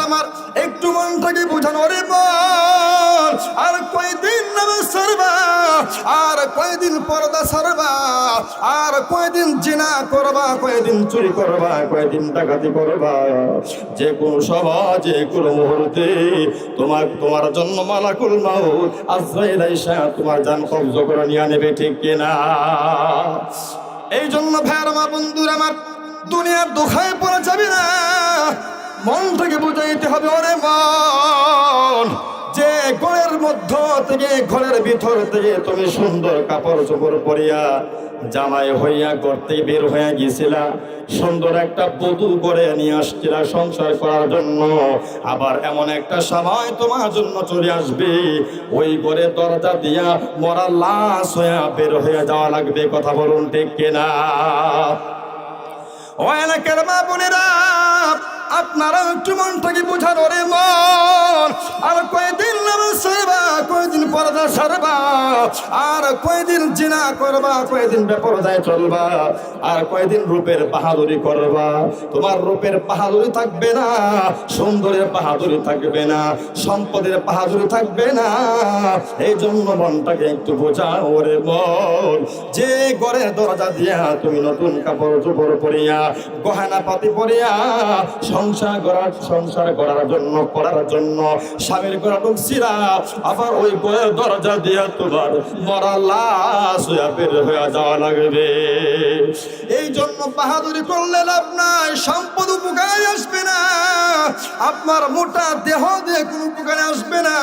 আমার একটু মনটাকে বুঝানো রে বল, আর কয়দিন নামাজ ছাড়বা, আর কয়দিন পর্দা ছাড়বা, আর কয়দিন জিনা করবা, কয়দিন চুরি করবা, কয়দিন ডাকাতি করবা। যে কোন সময় যে কোন মুহূর্তে তোমার জন্য মালাকুল মাউত আজরাইল আইসা তোমার জান কবজ করে নিয়ে নেবে, ঠিক কিনা? এই জন্য ভাইয়ার আমার বন্ধুরা আমার, দুনিয়ার দোহায় পড়া যাবে না, মনটাকে বুঝাইতে হবে ওরে মন, যে ঘরের মধ্য থেকে ঘরের ভিতর থেকে তুমি সুন্দর কাপড় চোপড় পরিয়া জামাই হইয়া করতে বের হয়ে গেছিলা, সুন্দর একটা বধূ করে নিয়ে আসছিলা সংসার করার জন্য। আবার এমন একটা সময় তোমার জন্য চলে আসবে, ওই ঘরে দরজা দিয়া মরা লাশ হইয়া বের হয়ে যাওয়া লাগবে। কথা বলুন ঠিক কিনা? ও এলাকার মা বোনেরা, আপনারা একটু মনটাকে বুঝানো রে মন, আর কয়দিন নামাজ ছাড়বা, কয়দিন পর্দা ছাড়বা, আর কয়দিন জিনা করবা, কয়দিন বেপরদায় চলবা, আর কয়দিন রূপের বাহাদুরি করবা। তোমার রূপের বাহাদুরি থাকবে না, সুন্দরের বাহাদুরি থাকবে না, সম্পদের বাহাদুরি থাকবে না। এই জন্য মনটাকে একটু বোঝাও রে মন, যে ঘরের দরজা দিয়া তুমি নতুন কাপড় চোপড় পরিয়া গহনা পাতি পরিয়া সংসার করার জন্য স্বামীর ঘরে ঢুকছিলা, আবার ওই ঘরের দরজা দিয়া তোমার মরা লাশ হইয়া বের হয়ে যাওয়া লাগবে। এই জন্য বাহাদুরি করলে লাভ নাই, সম্পদ উপকারে আসবে না, আপনার মোটা দেহ দিয়ে কোনো উপকারে আসবে না।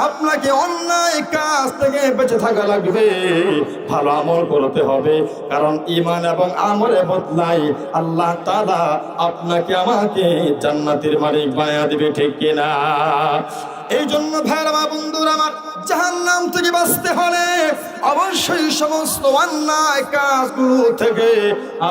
আপনাকে অন্যায় কাজ থেকে বেঁচে থাকা লাগবে, ভালো আমল করতে হবে, কারণ ঈমান এবং আমলে বদলাই আল্লাহ তাআলা আপনাকে আমাকে জান্নাতের মালিক বানায়া দিবে, ঠিক কিনা? এই জন্য ভাইরা মা বন্ধুরা আমার, জাহান্নাম থেকে বাঁচতে হলে অবশ্যই সমস্ত অন্যায় কাজগুলো থেকে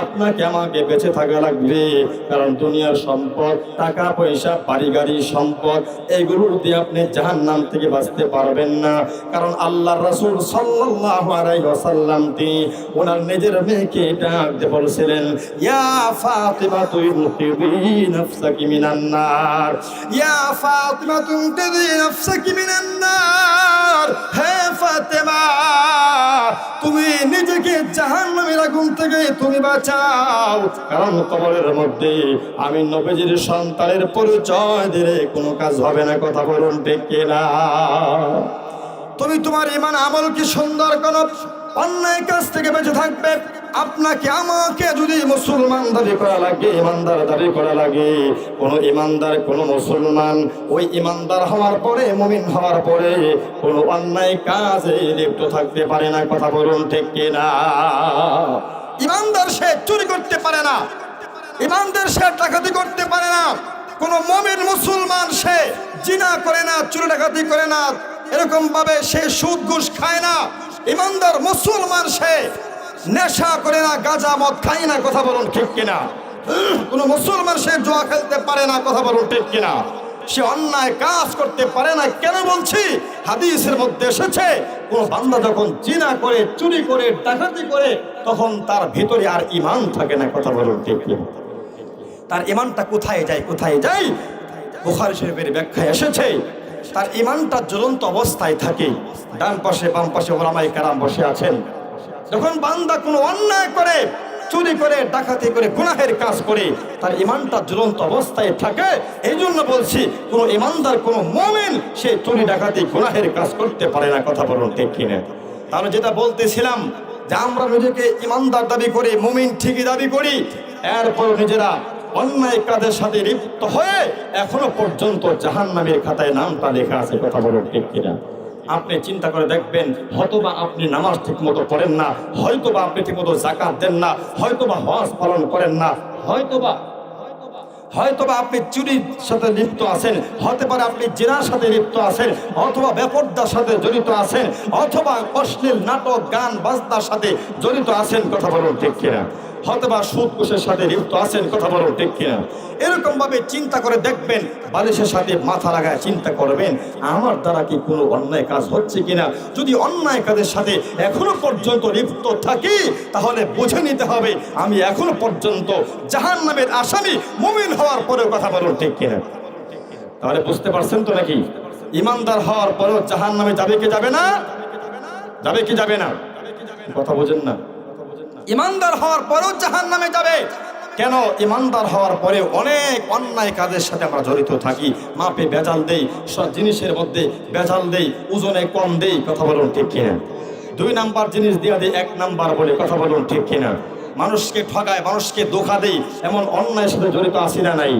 আপনাকে আমাকে বেঁচে থাকা লাগবে। কারণ দুনিয়ার সম্পদ, টাকা পয়সা, বাড়ি গাড়ি, সম্পদ, এগুলো দিয়ে আপনি জাহান্নাম থেকে বাঁচতে পারবেন না। কারণ আল্লাহর রাসূল সাল্লাল্লাহু আলাইহি ওয়াসাল্লাম তিনি ওনার নিজের মেয়েকে ডাক দিয়ে বলছিলেন, ইয়া ফাতিমা তুনকিদি নাফসাকি মিনান নার, ইয়া ফাতিমা তুনকিদি নাফসাকি মিনান নার। হে ফাতেমা, তুমি নিজেকে জাহান্নামের আগুন থেকে তুমি বাঁচাও, কারণ কবরের মধ্যে আমি নবীজির সন্তানের পরিচয় দিলে কোনো কাজ হবে না। কথা বলুন ঠিক কিনা? তুমি তোমার ঈমান আমল কি সুন্দর করো, অন্যায় কাজ থেকে বেঁচে থাকবে। আপনাকে আমাকে যদি মুসলমান দাবি করা লাগে, ইমানদার দাবি করা লাগে, কোনো ইমানদার কোনো মুসলমান ওই ইমানদার হওয়ার পরে, মুমিন হওয়ার পরে কোনো অন্যায় কাজে লিপ্ত থাকতে পারে না। কথা বলুন ঠিক কিনা? ইমানদার সে চুরি করতে পারে না, ইমানদার সে ডাকাতি করতে পারে না, কোনো মুমিন মুসলমান সে জিনা করে না, চুরি ডাকাতি করে না, এরকম ভাবে সে সুদ ঘুষ খায় না। ইমানদার মুসলমান সে নেশা করে না, গাঁজা মদ খায় না। কথা বলুন ঠিক কিনা? কোন মুসলমান সে জুয়া খেলতে পারে না। কথা বলুন ঠিক কিনা? সে অন্যায় কাজ করতে পারে না। কেন বলছি? হাদিসের মধ্যে এসেছে, কোন বান্দা যখন জিনা করে, চুরি করে, ডাকাতি করে, তখন তার ভিতরে আর ঈমান থাকে না। কথা বলুন ঠিক কিনা? তার ঈমানটা কোথায় যায়? কোথায় যায়? বুখারী শরীফের ব্যাখ্যায় এসেছে, তার ঈমানটা জ্বলন্ত অবস্থায় থাকে। ডান পাশে বাম পাশে ওলামায়ে কেরাম বসে আছেন। যখন বান্দা কোনো অন্যায় করে, চুরি করে, ডাকাতি করে, গুনাহের কাজ করে, তার ঈমানটা জ্বলন্ত অবস্থায় থাকে। এই জন্য বলছি, কোনো ঈমানদার, কোনো মুমিন সে চুরি ডাকাতি গুনাহের কাজ করতে পারে না। কথা বলুন ঠিক কিনা? তাহলে যেটা বলতেছিলাম যে আমরা নিজেকে ঈমানদার দাবি করি, মুমিন ঠিকই দাবি করি, এরপর নিজেরা অন্যায় কাজের সাথে লিপ্ত হয়ে এখনো পর্যন্ত জাহান্নামের খাতায় নামটা লেখা আছে। কথা বলুন ঠিক কিনা? আপনি চিন্তা করে দেখবেন, হয়তোবা আপনি নামাজ ঠিক মতো পড়েন না, হয়তোবা আপনি ঠিক মতো যাকাত দেন না, হয়তোবা হজ পালন করেন না, হয়তোবা আপনি চুরির সাথে লিপ্ত আছেন, হতে পারে আপনি জিনার সাথে লিপ্ত আছেন, অথবা বেপরদার সাথে জড়িত আছেন, অথবা অশ্লীল নাটক, গান বাজনার সাথে জড়িত আছেন। কথা বলুন ঠিক কিনা? হয়তোবা সুদ ঘুষের সাথে লিপ্ত আছেন। কথা বলুন ঠিক কিনা? এরকম ভাবে চিন্তা করে দেখবেন, বালিশের সাথে মাথা লাগায় চিন্তা করবেন, আমার দ্বারা কি কোনো অন্যায় কাজ হচ্ছে কিনা। যদি অন্যায় কাজের সাথে এখনো পর্যন্ত লিপ্ত থাকি, তাহলে বুঝে নিতে হবে আমি এখনো পর্যন্ত জাহান্নামের আসামি, মুমিন হওয়ার পরেও। কথা বলুন ঠিক কিনা? তাহলে বুঝতে পারছেন তো নাকি ইমানদার হওয়ার পরেও জাহান্নামে যাবে কি যাবে না? যাবে কি যাবে না? কথা বোঝেন না? ইমানদার হওয়ার পরেও জাহান্নামে যাবে কেন? ইমানদার হওয়ার পরে অনেক অন্যায় কাজের সাথে আমরা জড়িত থাকি। মাপে ভেজাল দেই, সব জিনিসের মধ্যে ভেজাল দেই, ওজনে কম দেই। কথা বলুন ঠিক কিনা? 2 নাম্বার জিনিস দিয়ে দেই 1 নাম্বার বলে। কথা বলুন ঠিক কিনা? মানুষকে ঠকায়, মানুষকে ধোঁকা দেই, এমন অন্যায়ের সাথে জড়িত আছি না নাই?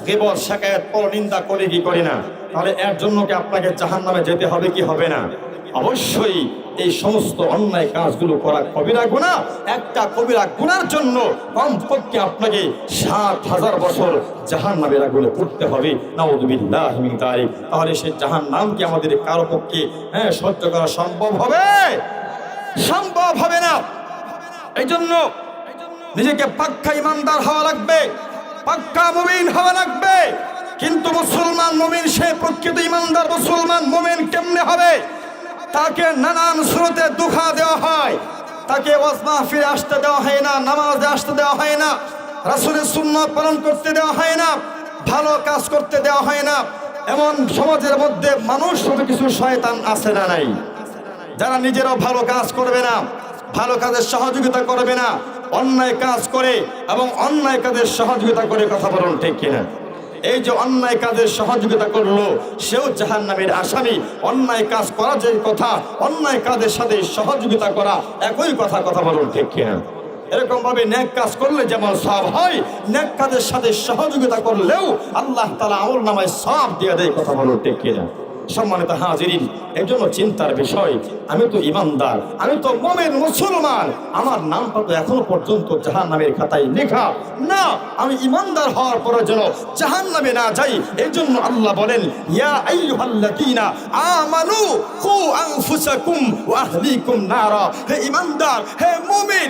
গীবত, শিকায়াত, পরনিন্দা করে কি করি না? তাহলে এর জন্য কি আপনাকে জাহান্নামে যেতে হবে কি হবে না? অবশ্যই। এই সমস্ত অন্যায় কাজগুলো করা কবিরা গুনাহ। একটা কবিরা গুনার জন্য কমপক্ষে আপনাকে 7,000 বছর জাহান্নামের আগুনে পড়তে হবে। নাউযুবিল্লাহি মিন যালিক। তাহলে সেই জাহান্নাম কি আমাদের কারো পক্ষে সহ্য করা সম্ভব হবে? সম্ভব হবে না। এই জন্য নিজেকে পাক্কা ইমানদার হওয়া লাগবে, পাক্কা মুমিন হওয়া লাগবে। কিন্তু মুসলমান মুমিন, সে প্রকৃত ইমানদার মুসলমান মুমিন কেমনে হবে? তাকে নানান সুরতে দুঃখা দেওয়া হয়, তাকে ওয়াজ মাহফিলে আসতে দেওয়া হয় না, নামাজে আসতে দেওয়া হয় না, রাসূলের সুন্নাত পালন করতে দেওয়া হয় না, ভালো কাজ করতে দেওয়া হয় না। এমন সমাজের মধ্যে মানুষ হবে কিছু শয়তান আছে না নাই? যারা নিজেরাও ভালো কাজ করবে না, ভালো কাজের সহযোগিতা করবে না, অন্যায় কাজ করে এবং অন্যায় কাজের সহযোগিতা করে। কথা বলুন ঠিক কিনা? এই যে অন্যায় কাজের সহযোগিতা করলো, সেও জাহান্নামের আসামি। অন্যায় কাজ করা যে কথা, অন্যায় কাজের সাথে সহযোগিতা করা একই কথা। কথা বলুন ঠিক কিনা? এরকম ভাবে নেক কাজ করলে যেমন সওয়াব হয়, নেক কাজের সাথে সহযোগিতা করলেও আল্লাহ তাআলা আমলনামায় সওয়াব দিয়ে দেয়। কথা বলুন ঠিক কিনা? সম্মানিত হাজিরিন, এর জন্য চিন্তার বিষয়, আমি তো ইমানদার, আমি তো মুমিন মুসলমান, আমার নামটা তো এখনো পর্যন্ত জাহান্নামের খাতায় লেখা না। আমি ইমানদার হওয়ার পরে যেন জাহান্নামে না যাই, এই জন্য আল্লাহ বলেন, ইয়া আইয়ুহাল্লাযীনা আমানু কু আনফুসাকুম ওয়া আহলিকুম নারা। হে ইমানদার, হে মুমিন,